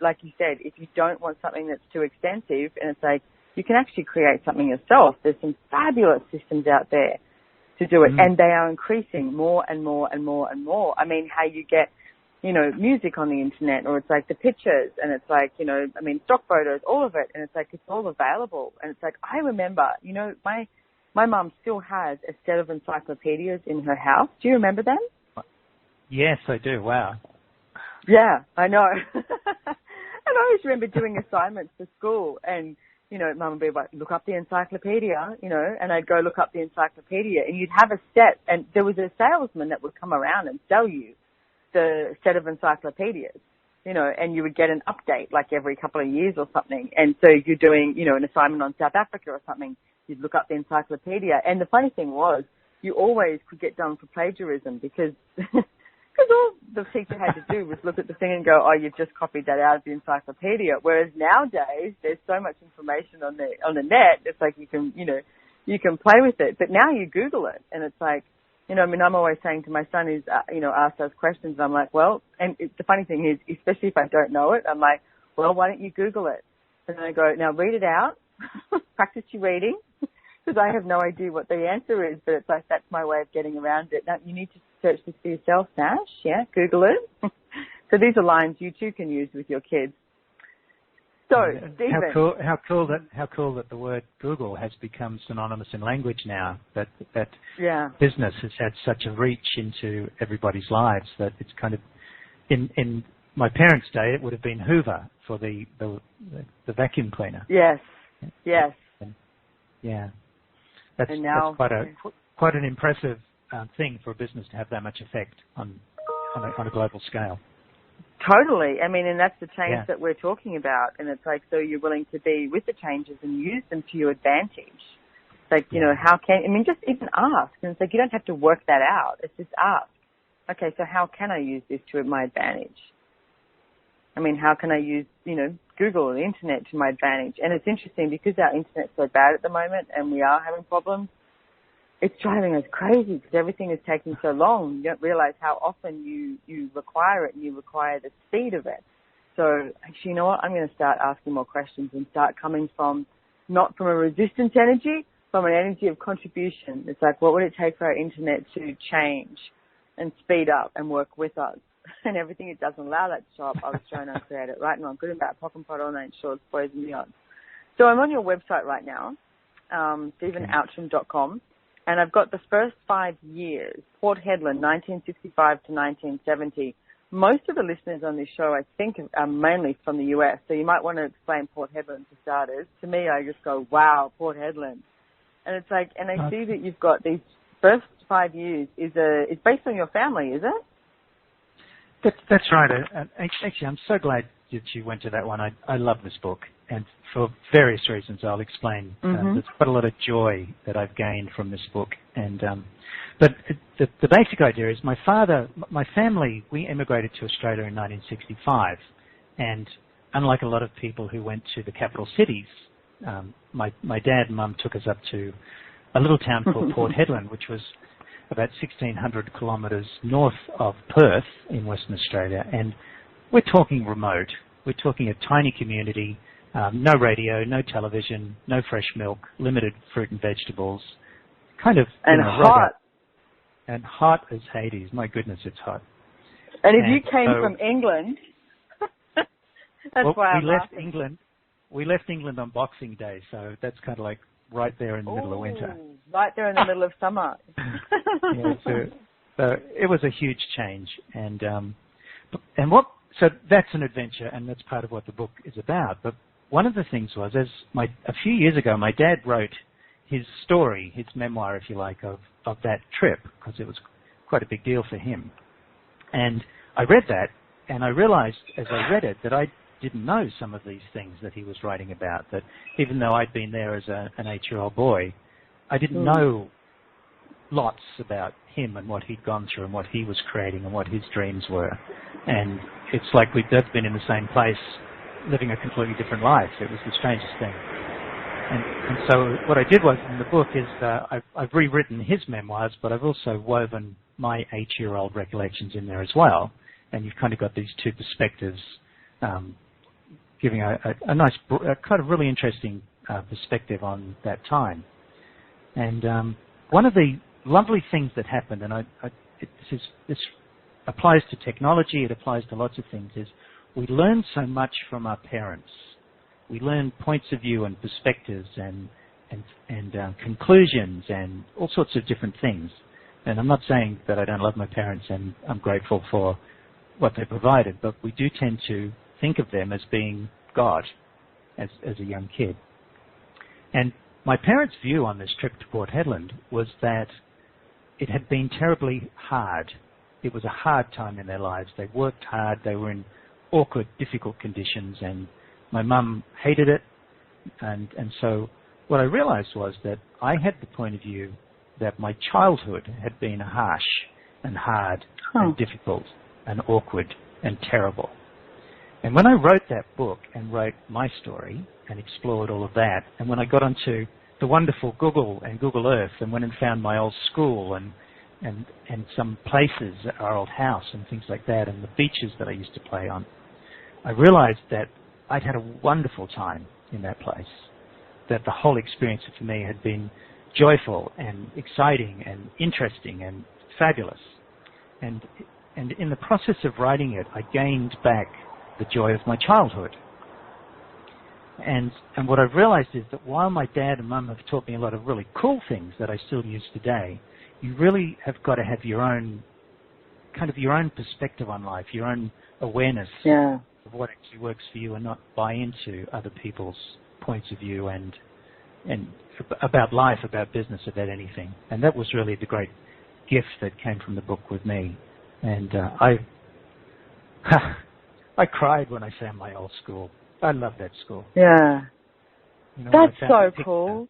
like you said, if you don't want something that's too extensive, and it's like, you can actually create something yourself. There's some fabulous systems out there to do it, and they are increasing more and more and more and more. I mean, how you get, music on the internet, or it's like the pictures, and it's like, stock photos, all of it, and it's like, it's all available. And it's like, I remember, my mum still has a set of encyclopedias in her house. Do you remember them? Yes, I do. Wow. Yeah, I know. And I always remember doing assignments for school, and Mum would be like, look up the encyclopedia, and I'd go look up the encyclopedia, and you'd have a set, and there was a salesman that would come around and sell you the set of encyclopedias, and you would get an update like every couple of years or something. And so if you're doing, an assignment on South Africa or something, you'd look up the encyclopedia. And the funny thing was, you always could get done for plagiarism because all the teacher had to do was look at the thing and go, oh, you've just copied that out of the encyclopedia. Whereas nowadays, there's so much information on the net, it's like you can play with it. But now you Google it, and it's like, I'm always saying to my son who's, asked those questions, I'm like, well, and the funny thing is, especially if I don't know it, I'm like, well, why don't you Google it? And then I go, now read it out, practice your reading, because I have no idea what the answer is, but it's like, that's my way of getting around it. Now, you need to search this for yourself, Nash, Google it. So these are lines you too can use with your kids. So, Stephen. How cool that the word Google has become synonymous in language now, that business has had such a reach into everybody's lives that it's kind of, in my parents' day, it would have been Hoover for the vacuum cleaner. Yes. Yes. Yeah. That's quite an impressive thing for a business to have that much effect on a global scale. Totally. I mean, and that's the change that we're talking about. And it's like, so you're willing to be with the changes and use them to your advantage. It's like, you know, just even ask. And it's like, you don't have to work that out. It's just ask. Okay, so how can I use this to my advantage? I mean, how can I use, you know, Google or the internet to my advantage? And it's interesting because our internet's so bad at the moment and we are having problems. It's driving us crazy because everything is taking so long. You don't realize how often you require it and you require the speed of it. So actually, you know what? I'm going to start asking more questions and start coming from, not from a resistance energy, from an energy of contribution. It's like, what would it take for our internet to change and speed up and work with us? And everything it doesn't allow that to show up, I was trying to create it. Right now, good and bad, pop and pot, all nine shorts, boys and beyond. So I'm on your website right now, StephenOutram.com. And I've got the first 5 years, Port Hedland, 1965 to 1970. Most of the listeners on this show, I think, are mainly from the US. So you might want to explain Port Hedland for starters. To me, I just go, wow, Port Hedland. And it's like, and I see that you've got these first 5 years is based on your family, is it? That's right. Actually, I'm so glad that you went to that one. I love this book, and for various reasons I'll explain. There's quite a lot of joy that I've gained from this book. And but the basic idea is my family, we immigrated to Australia in 1965, and unlike a lot of people who went to the capital cities, my dad and mum took us up to a little town called Port Hedland, which was about 1,600 kilometres north of Perth in Western Australia, and we're talking remote. We're talking a tiny community, no radio, no television, no fresh milk, limited fruit and vegetables, kind of... And hot. And hot as Hades. My goodness, it's hot. And if you came from England, that's why I'm laughing. We left England on Boxing Day, so that's kind of like right there in the middle of winter. Right there in the middle of summer. So it was a huge change, so that's an adventure, and that's part of what the book is about. But one of the things was, a few years ago, my dad wrote his story, his memoir, if you like, of that trip, because it was quite a big deal for him. And I read that, and I realized as I read it that I didn't know some of these things that he was writing about, that even though I'd been there as an 8-year-old boy, I didn't know lots about him and what he'd gone through and what he was creating and what his dreams were. And it's like we'd both been in the same place, living a completely different life. It was the strangest thing. And so what I did was, in the book, is I've rewritten his memoirs, but I've also woven my 8-year-old recollections in there as well. And you've kind of got these two perspectives, giving a nice, kind of really interesting perspective on that time. And one of the lovely things that happened, and this applies to technology, it applies to lots of things, is we learn so much from our parents. We learn points of view and perspectives and conclusions and all sorts of different things. And I'm not saying that I don't love my parents and I'm grateful for what they provided, but we do tend to think of them as being God as a young kid. And my parents' view on this trip to Port Hedland was that it had been terribly hard. It was a hard time in their lives. They worked hard. They were in awkward, difficult conditions, and my mum hated it. And so what I realized was that I had the point of view that my childhood had been harsh and hard and difficult and awkward and terrible. And when I wrote that book and wrote my story and explored all of that, and when I got onto the wonderful Google and Google Earth and went and found my old school and some places, our old house and things like that, and the beaches that I used to play on, I realized that I'd had a wonderful time in that place, that the whole experience for me had been joyful and exciting and interesting and fabulous. And in the process of writing it, I gained back the joy of my childhood. And what I've realized is that while my dad and mum have taught me a lot of really cool things that I still use today, you really have got to have your own kind of your own perspective on life, your own awareness of what actually works for you, and not buy into other people's points of view and about life, about business, about anything. And that was really the great gift that came from the book with me. And I cried when I found my old school. I love that school. Yeah. You know, that's so cool.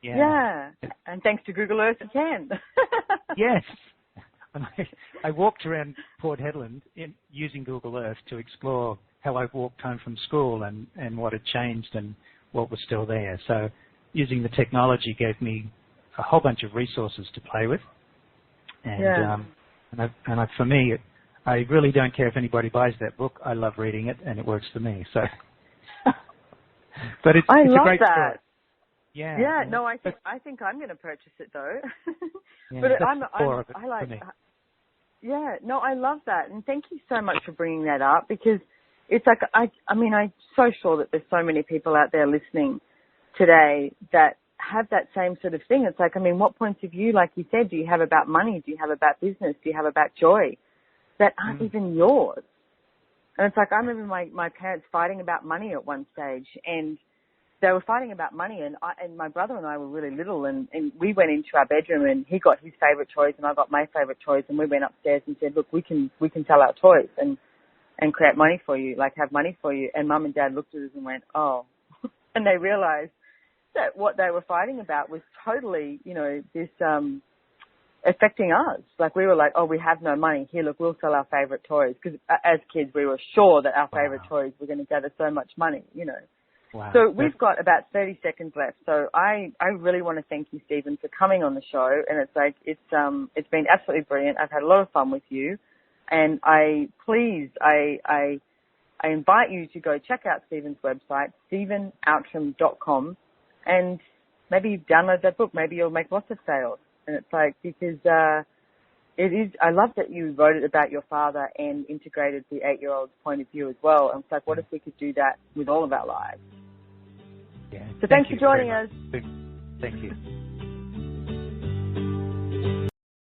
Yeah. And thanks to Google Earth, you can. Yes. And I walked around Port Hedland using Google Earth to explore how I walked home from school and what had changed and what was still there. So using the technology gave me a whole bunch of resources to play with. And, for me, I really don't care if anybody buys that book. I love reading it, and it works for me. So, but it's a great story. Yeah. Yeah. No, I think I'm going to purchase it though. Yeah, but I like. Yeah. No, I love that, and thank you so much for bringing that up, because it's like I'm so sure that there's so many people out there listening today that have that same sort of thing. It's like, what points of view, like you said, do you have about money? Do you have about business? Do you have about joy that aren't even yours? And it's like, I remember my parents fighting about money at one stage, and they were fighting about money, and my brother and I were really little, and we went into our bedroom, and he got his favourite toys and I got my favourite toys, and we went upstairs and said, look, we can sell our toys and create money for you, like have money for you. And Mum and Dad looked at us and went, oh. And they realised that what they were fighting about was totally, this affecting us. Like, we were like, oh, we have no money. Here, look, we'll sell our favourite toys. Because as kids, we were sure that our favourite toys were going to gather so much money, Wow. So we've got about 30 seconds left. So I really want to thank you, Stephen, for coming on the show. And it's like, it's been absolutely brilliant. I've had a lot of fun with you. And I invite you to go check out Stephen's website, StephenOutram.com, and maybe download that book. Maybe you'll make lots of sales. And it's like, because I love that you wrote it about your father and integrated the 8-year-old's point of view as well. And it's like, what if we could do that with all of our lives? Yeah. So thanks for joining us. Thank you.